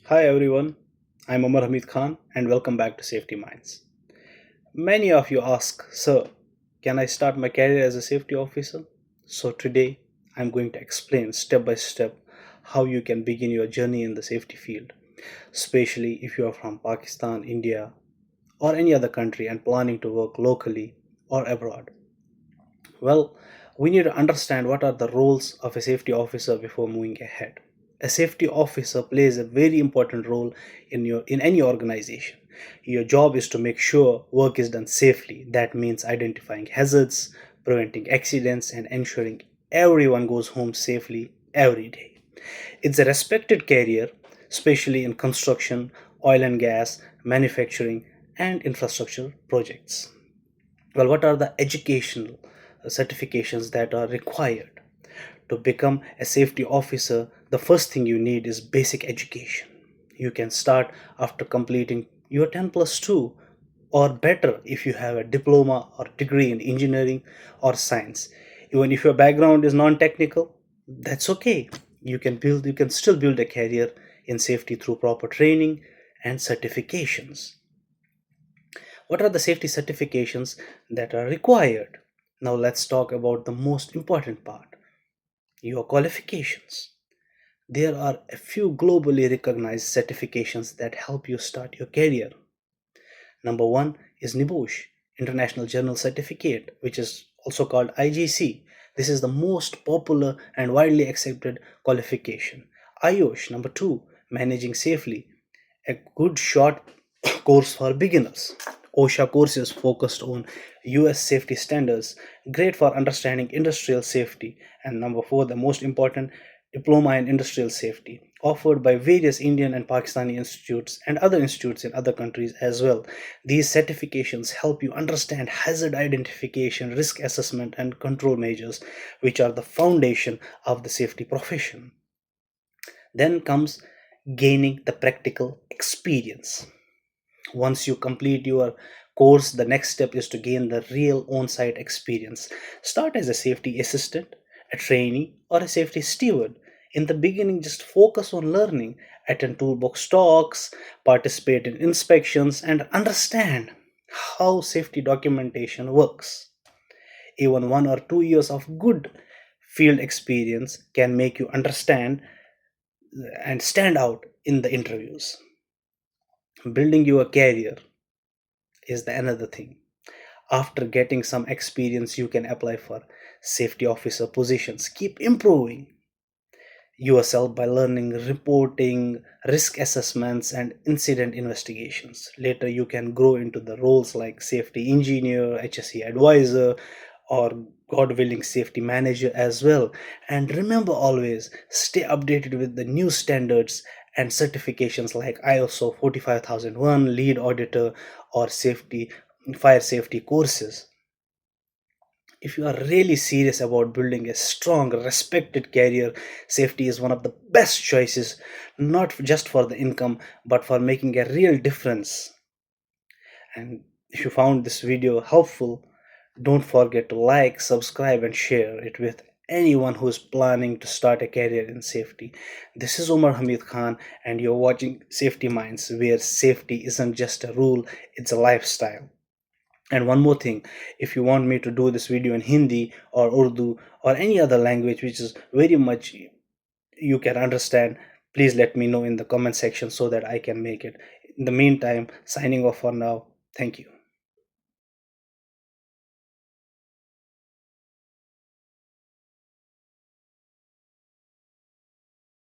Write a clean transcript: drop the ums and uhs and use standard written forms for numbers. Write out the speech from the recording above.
Hi everyone, I'm Umar Hamid Khan and welcome back to Safety Minds. Many of you ask, Sir, can I start my career as a safety officer? So today I'm going to explain step by step how you can begin your journey in the safety field, especially if you are from Pakistan, India, or any other country and planning to work locally or abroad. Well, we need to understand what are the roles of a safety officer before moving ahead. A safety officer plays a very important role in any organization. Your job is to make sure work is done safely. That means identifying hazards, preventing accidents, and ensuring everyone goes home safely every day. It's a respected career, especially in construction, oil and gas, manufacturing, and infrastructure projects. Well, what are the educational certifications that are required to become a safety officer? The first thing you need is basic education. You can start after completing your 10 plus 2, or better if you have a diploma or degree in engineering or science. Even if your background is non-technical, that's okay. You can still build a career in safety through proper training and certifications. What are the safety certifications that are required? Now let's talk about the most important part, your qualifications. There are a few globally recognized certifications that help you start your career. Number one is NEBOSH, International General Certificate, which is also called IGC. This is the most popular and widely accepted qualification. IOSH, number two, Managing Safely, a good short course for beginners. OSHA courses focused on US safety standards, great for understanding industrial safety. And number four, the most important, Diploma in Industrial Safety, offered by various Indian and Pakistani institutes and other institutes in other countries as well. These certifications help you understand hazard identification, risk assessment, and control measures, which are the foundation of the safety profession. Then comes gaining the practical experience. Once you complete your course, the next step is to gain the real on site experience. Start as a safety assistant, a trainee, or a safety steward. In the beginning, just focus on learning, attend toolbox talks, participate in inspections, and understand how safety documentation works. Even 1 or 2 years of good field experience can make you understand and stand out in the interviews. Building your career is the another thing. After getting some experience, you can apply for safety officer positions. Keep improving yourself by learning reporting, risk assessments, and incident investigations. Later, you can grow into the roles like safety engineer, HSE advisor, or God willing, safety manager as well. And remember, always stay updated with the new standards and certifications like ISO 45001, lead auditor, or fire safety courses. If you are really serious about building a strong, respected career, safety is one of the best choices, not just for the income, but for making a real difference. And if you found this video helpful, don't forget to like, subscribe, and share it with anyone who is planning to start a career in safety. This is Umar Hamid Khan, and you're watching Safety Minds, where safety isn't just a rule, it's a lifestyle. And one more thing, if you want me to do this video in Hindi or Urdu or any other language which is very much you can understand, please let me know in the comment section so that I can make it. In the meantime, signing off for now. Thank you.